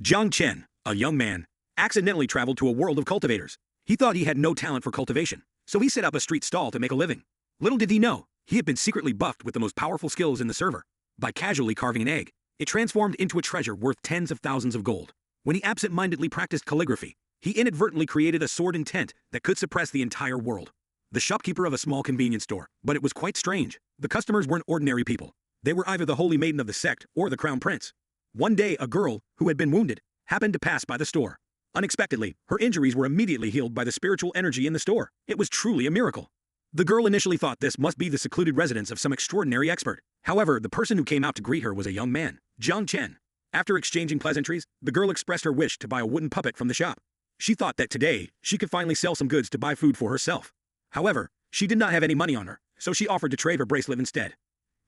Jiang Chen, a young man, accidentally traveled to a world of cultivators. He thought he had no talent for cultivation, so he set up a street stall to make a living. Little did he know, he had been secretly buffed with the most powerful skills in the server. By casually carving an egg, it transformed into a treasure worth tens of thousands of gold. When he absent-mindedly practiced calligraphy, he inadvertently created a sword intent that could suppress the entire world. The shopkeeper of a small convenience store, but it was quite strange. The customers weren't ordinary people. They were either the holy maiden of the sect or the crown prince. One day, a girl, who had been wounded, happened to pass by the store. Unexpectedly, her injuries were immediately healed by the spiritual energy in the store. It was truly a miracle. The girl initially thought this must be the secluded residence of some extraordinary expert. However, the person who came out to greet her was a young man, Jiang Chen. After exchanging pleasantries, the girl expressed her wish to buy a wooden puppet from the shop. She thought that today, she could finally sell some goods to buy food for herself. However, she did not have any money on her, so she offered to trade her bracelet instead.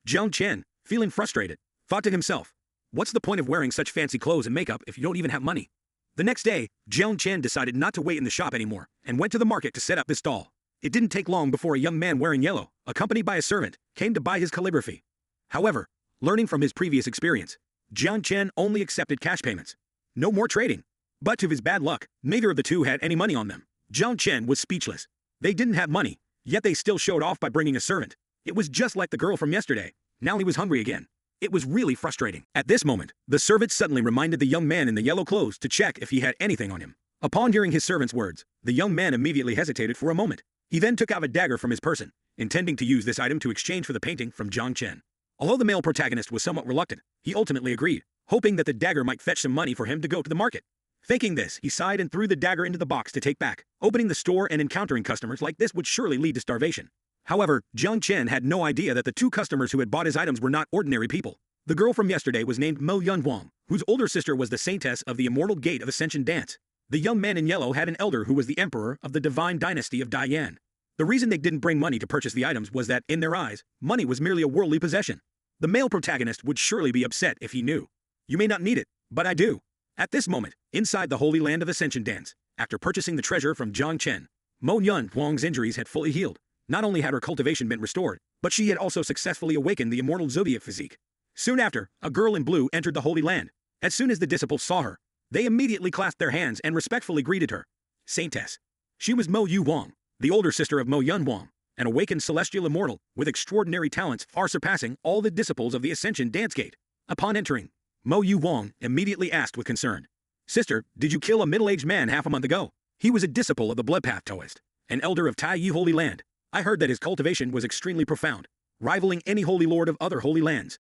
Jiang Chen, feeling frustrated, thought to himself, what's the point of wearing such fancy clothes and makeup if you don't even have money? The next day, Jiang Chen decided not to wait in the shop anymore and went to the market to set up his stall. It didn't take long before a young man wearing yellow, accompanied by a servant, came to buy his calligraphy. However, learning from his previous experience, Jiang Chen only accepted cash payments. No more trading. But to his bad luck, neither of the two had any money on them. Jiang Chen was speechless. They didn't have money, yet they still showed off by bringing a servant. It was just like the girl from yesterday. Now he was hungry again. It was really frustrating. At this moment, the servant suddenly reminded the young man in the yellow clothes to check if he had anything on him. Upon hearing his servant's words, the young man immediately hesitated for a moment. He then took out a dagger from his person, intending to use this item to exchange for the painting from Jiang Chen. Although the male protagonist was somewhat reluctant, he ultimately agreed, hoping that the dagger might fetch some money for him to go to the market. Thinking this, he sighed and threw the dagger into the box to take back. Opening the store and encountering customers like this would surely lead to starvation. However, Jiang Chen had no idea that the two customers who had bought his items were not ordinary people. The girl from yesterday was named Mo Yun Wang, whose older sister was the saintess of the Immortal Gate of Ascension dance. The young man in yellow had an elder who was the emperor of the divine dynasty of Dian. The reason they didn't bring money to purchase the items was that, in their eyes, money was merely a worldly possession. The male protagonist would surely be upset if he knew. You may not need it, but I do. At this moment, inside the Holy Land of Ascension Dance, after purchasing the treasure from Jiang Chen, Mo Yun Wang's injuries had fully healed. Not only had her cultivation been restored, but she had also successfully awakened the immortal zodiac physique. Soon after, a girl in blue entered the Holy Land. As soon as the disciples saw her, they immediately clasped their hands and respectfully greeted her. Saintess. She was Mo Yu Wang, the older sister of Mo Yun Wang, an awakened celestial immortal with extraordinary talents far surpassing all the disciples of the Ascension Dance Gate. Upon entering, Mo Yu Wang immediately asked with concern, Sister, did you kill a middle-aged man half a month ago? He was a disciple of the Bloodpath Taoist, an elder of Tai Yi Holy Land. I heard that his cultivation was extremely profound, rivaling any holy lord of other holy lands.